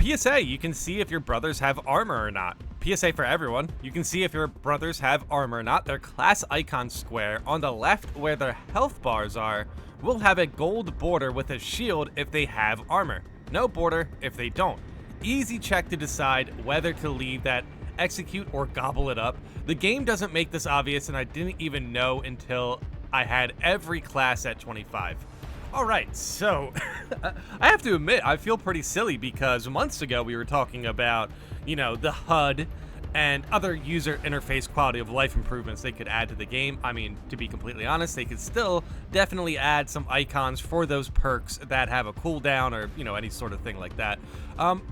PSA, you can see if your brothers have armor or not. PSA for everyone, you can see if your brothers have armor or not. Their class icon square on the left where their health bars are will have a gold border with a shield if they have armor. No border if they don't. Easy check to decide whether to leave that, execute, or gobble it up. The game doesn't make this obvious, and I didn't even know until I had every class at 25. Alright, so I have to admit, I feel pretty silly because months ago we were talking about, you know, the HUD and other user interface quality of life improvements they could add to the game. I mean, to be completely honest, they could still definitely add some icons for those perks that have a cooldown or, you know, any sort of thing like that.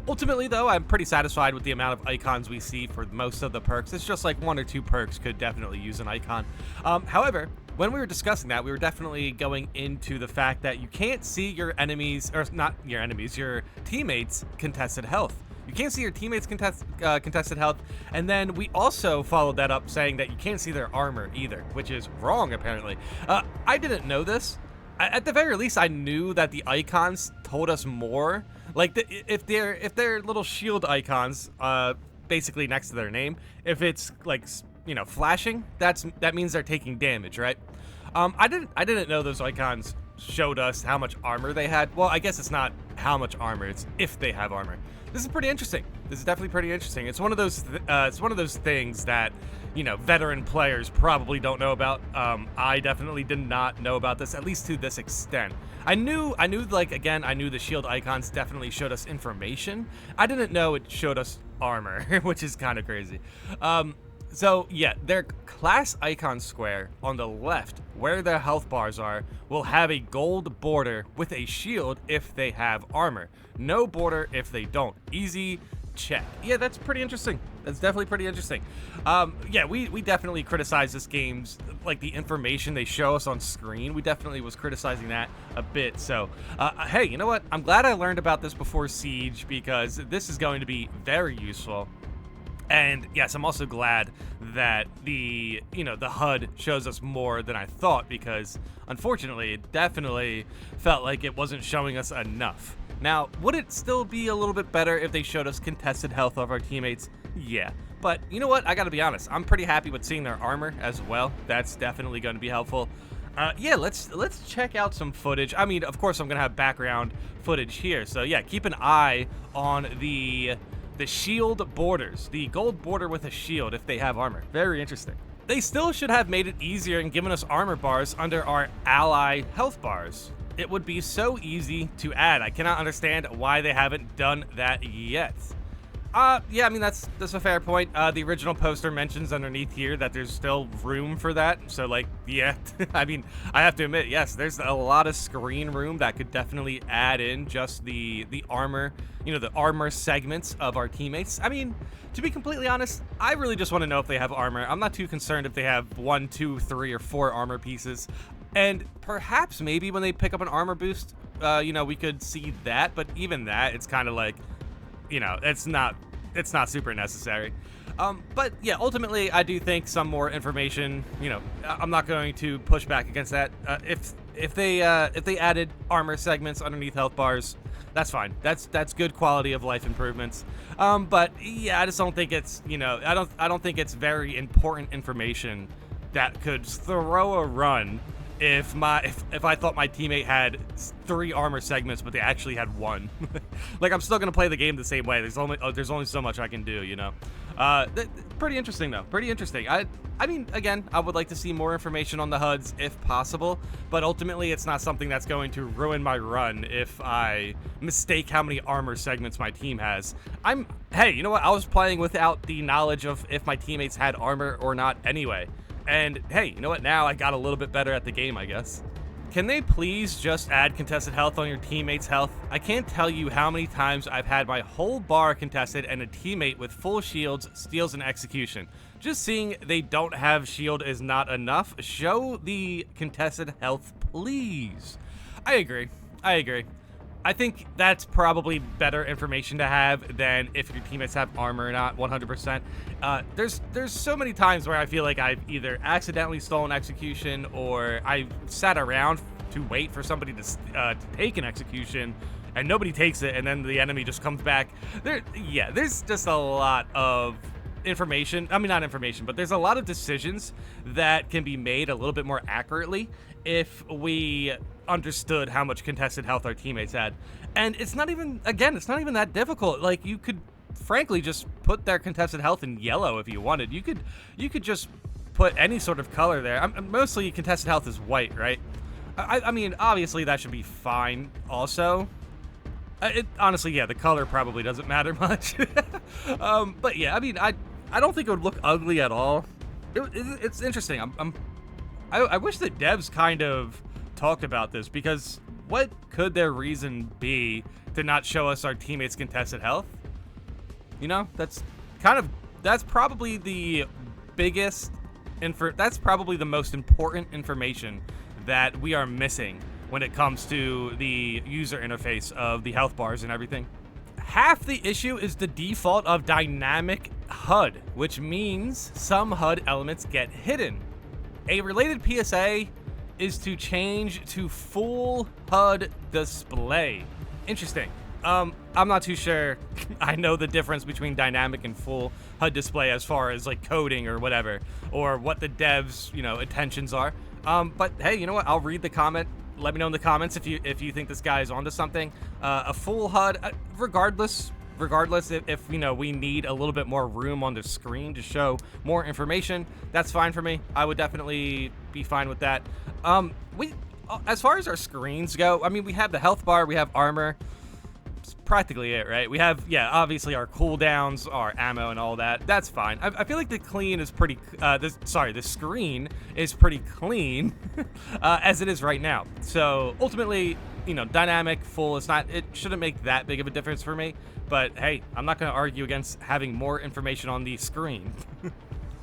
Ultimately, though, I'm pretty satisfied with the amount of icons we see for most of the perks. It's just like 1 or 2 perks could definitely use an icon. However, when we were discussing that, we were definitely going into the fact that you can't see your enemies, or not your enemies, your teammates' contested health. You can't see your teammates' contested health, and then we also followed that up saying that you can't see their armor either, which is wrong apparently. I didn't know this. At the very least, I knew that the icons told us more. Like if they're little shield icons, basically next to their name, if it's like, you know, flashing, that means they're taking damage, right? I didn't know those icons showed us how much armor they had. Well, I guess it's not how much armor, it's if they have armor. This is pretty interesting. This is definitely pretty interesting. It's one of those things that, you know, veteran players probably don't know about. I definitely did not know about this, at least to this extent. I knew like, again, I knew the shield icons definitely showed us information. I didn't know it showed us armor, which is kind of crazy. So yeah, their class icon square on the left, where their health bars are, will have a gold border with a shield if they have armor. No border if they don't. Easy check. Yeah, that's pretty interesting. That's definitely pretty interesting. Yeah, we definitely criticize this game's, like, the information they show us on screen. We definitely was criticizing that a bit. So, hey, you know what? I'm glad I learned about this before Siege, because this is going to be very useful. And yes, I'm also glad that the HUD shows us more than I thought, because unfortunately, it definitely felt like it wasn't showing us enough. Now, would it still be a little bit better if they showed us contested health of our teammates? Yeah. But you know what? I gotta be honest. I'm pretty happy with seeing their armor as well. That's definitely going to be helpful. Yeah, let's check out some footage. I mean, of course, I'm gonna have background footage here. So yeah, keep an eye on the shield borders, the gold border with a shield if they have armor. Very interesting. They still should have made it easier and given us armor bars under our ally health bars. It would be so easy to add. I cannot understand why they haven't done that yet. Yeah, I mean, that's a fair point. The original poster mentions underneath here that there's still room for that. So, like, yeah, I mean, I have to admit, yes, there's a lot of screen room that could definitely add in just the armor, you know, the armor segments of our teammates. I mean, to be completely honest, I really just want to know if they have armor. I'm not too concerned if they have 1, 2, 3, or 4 armor pieces. And perhaps maybe when they pick up an armor boost, you know, we could see that. But even that, it's kind of like, you know, it's not super necessary. But yeah, ultimately, I do think some more information, you know, I'm not going to push back against that. If they added armor segments underneath health bars, that's fine. That's good quality of life improvements. But yeah, I just don't think it's, you know, I don't think it's very important information that could throw a run if I thought my teammate had 3 armor segments, but they actually had 1. Like, I'm still gonna play the game the same way. There's only so much I can do, you know. Pretty interesting though. Pretty interesting. I mean, again, I would like to see more information on the HUDs if possible, but ultimately, it's not something that's going to ruin my run if I mistake how many armor segments my team has. Hey, you know what? I was playing without the knowledge of if my teammates had armor or not anyway. And hey, you know what? Now I got a little bit better at the game, I guess. Can they please just add contested health on your teammate's health? I can't tell you how many times I've had my whole bar contested and a teammate with full shields steals an execution. Just seeing they don't have shield is not enough. Show the contested health, please. I agree. I think that's probably better information to have than if your teammates have armor or not, 100%. There's so many times where I feel like I've either accidentally stolen execution or I sat around to wait for somebody to take an execution, and nobody takes it, and then the enemy just comes back. Yeah, there's just a lot of information. I mean, not information, but there's a lot of decisions that can be made a little bit more accurately if we understood how much contested health our teammates had. And it's not even, again, it's not even that difficult. Like, you could frankly just put their contested health in yellow if you wanted. You could just put any sort of color there. Mostly contested health is white, right? I mean, obviously that should be fine also. Honestly, yeah, the color probably doesn't matter much. But yeah, I mean, I don't think it would look ugly at all. It's interesting. I wish the devs kind of talked about this, because what could their reason be to not show us our teammates' contested health? You know, that's probably the biggest that's probably the most important information that we are missing when it comes to the user interface of the health bars and everything. Half the issue is the default of dynamic HUD, which means some HUD elements get hidden. A related PSA is to change to full HUD display. Interesting. I'm not too sure. I know the difference between dynamic and full HUD display as far as like coding or whatever, or what the devs, intentions are. But hey, you know what? I'll read the comment. Let me know in the comments if you think this guy is onto something. A full HUD, regardless if we need a little bit more room on the screen to show more information, that's fine for me. I would definitely be fine with that. As far as our screens go, I mean, we have the health bar, we have armor. It's practically it, right? We have, obviously our cooldowns, our ammo, and all that. That's fine. I feel like the screen is pretty clean as it is right now. So ultimately, dynamic, full, it shouldn't make that big of a difference for me. But hey, I'm not going to argue against having more information on the screen.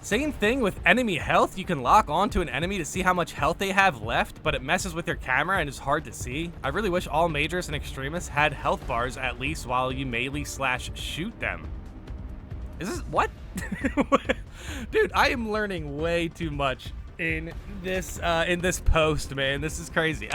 Same thing with enemy health. You can lock onto an enemy to see how much health they have left, but it messes with your camera and is hard to see. I really wish all majors and extremists had health bars at least while you melee/shoot them. Is this what? Dude, I am learning way too much in this post, man. This is crazy.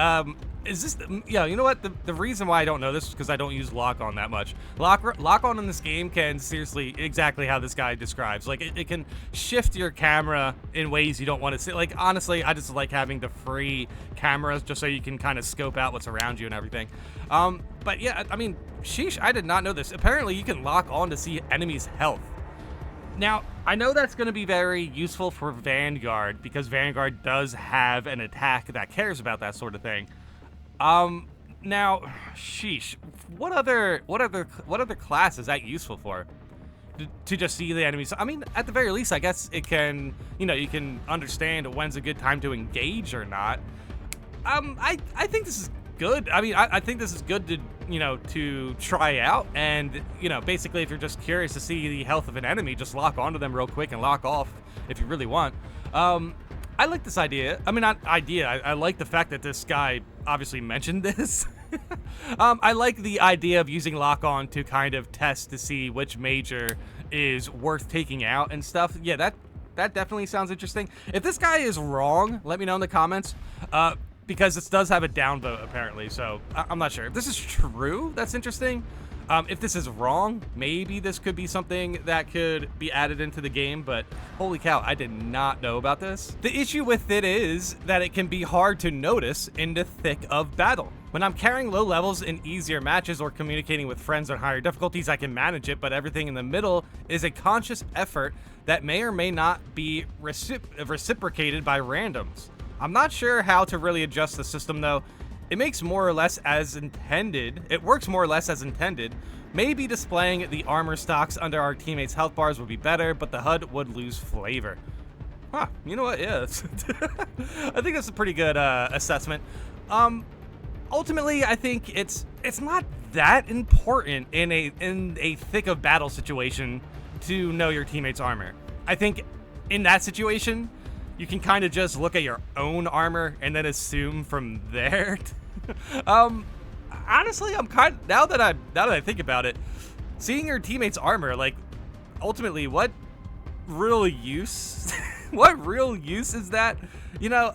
Is this, you know what? The reason why I don't know this is because I don't use lock on that much. Lock on in this game can seriously, exactly how this guy describes. Like, it can shift your camera in ways you don't want to see. Like, honestly, I just like having the free cameras just so you can kind of scope out what's around you and everything. But yeah, I mean, sheesh, I did not know this. Apparently, you can lock on to see enemies' health. Now, I know that's going to be very useful for Vanguard, because Vanguard does have an attack that cares about that sort of thing. Now, sheesh, what other class is that useful for? To just see the enemies? I mean, at the very least, I guess it can, you can understand when's a good time to engage or not. I think this is good. I mean, I think this is good to, to try out. And, basically, if you're just curious to see the health of an enemy, just lock onto them real quick and lock off if you really want. I like this idea. I mean, not idea. I like the fact that this guy obviously mentioned this. I like the idea of using lock on to kind of test to see which major is worth taking out and stuff. Yeah, that definitely sounds interesting. If this guy is wrong, let me know in the comments. Because this does have a downvote, apparently, so I'm not sure. If this is true, that's interesting. If this is wrong, maybe this could be something that could be added into the game, but holy cow, I did not know about this. The issue with it is that it can be hard to notice in the thick of battle. When I'm carrying low levels in easier matches or communicating with friends on higher difficulties, I can manage it, but everything in the middle is a conscious effort that may or may not be reciprocated by randoms. I'm not sure how to really adjust the system though. It makes more or less as intended. It works more or less as intended. Maybe displaying the armor stocks under our teammates' health bars would be better, but the HUD would lose flavor. Huh, you know what, yeah. I think that's a pretty good assessment. Ultimately, I think it's not that important in a thick of battle situation to know your teammates' armor. I think in that situation, you can kind of just look at your own armor and then assume from there. Honestly, I'm now that I think about it, seeing your teammates' armor, like, ultimately, what real use? What real use is that? You know,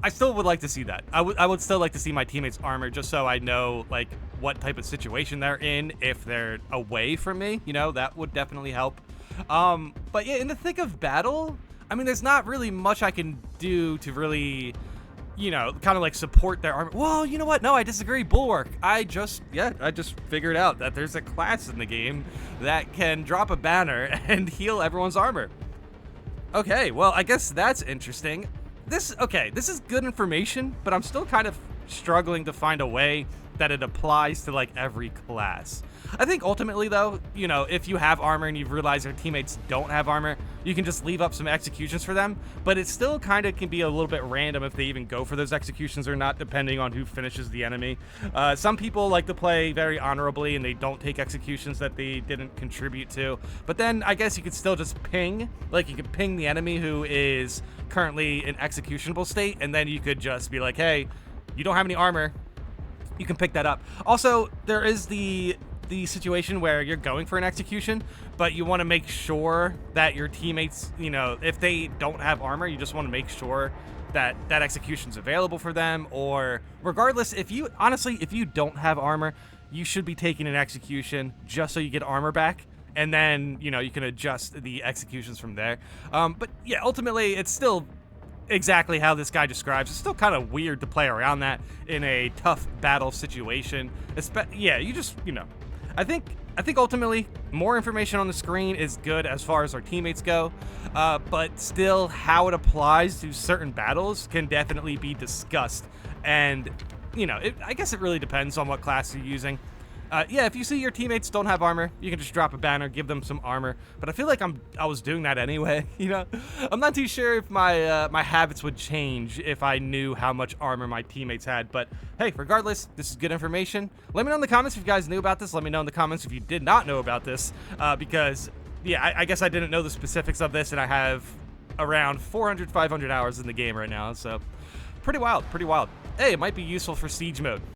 I still would like to see that. I would still like to see my teammates' armor just so I know, like, what type of situation they're in. If they're away from me, you know, that would definitely help. But yeah, in the thick of battle, I mean, there's not really much I can do to really, you know, kind of like support their armor. Well, you know what? No, I disagree. Bulwark. I just figured out that there's a class in the game that can drop a banner and heal everyone's armor. Okay, well, I guess that's interesting. This is good information, but I'm still kind of struggling to find a way that it applies to like every class. I think ultimately though, you know, if you have armor and you realize your teammates don't have armor, you can just leave up some executions for them, but it still kind of can be a little bit random if they even go for those executions or not, depending on who finishes the enemy. Some people like to play very honorably and they don't take executions that they didn't contribute to, but then I guess you could still just ping, like you could ping the enemy who is currently in executionable state, and then you could just be like, hey, you don't have any armor, you can pick that up. Also, there is the situation where you're going for an execution, but you want to make sure that your teammates, you know, if they don't have armor, you just want to make sure that that execution's available for them. Or regardless, if you don't have armor, you should be taking an execution just so you get armor back, and then, you know, you can adjust the executions from there. But yeah, ultimately it's still exactly how this guy describes. It's still kind of weird to play around that in a tough battle situation. Yeah, you just, you know, I think ultimately more information on the screen is good as far as our teammates go, but still how it applies to certain battles can definitely be discussed. And, you know, I guess it really depends on what class you're using. Yeah, if you see your teammates don't have armor, you can just drop a banner, give them some armor. But I feel like I was doing that anyway, you know? I'm not too sure if my my habits would change if I knew how much armor my teammates had. But hey, regardless, this is good information. Let me know in the comments if you guys knew about this. Let me know in the comments if you did not know about this. Because, yeah, I guess I didn't know the specifics of this, and I have around 400, 500 hours in the game right now. So, pretty wild, pretty wild. Hey, it might be useful for siege mode.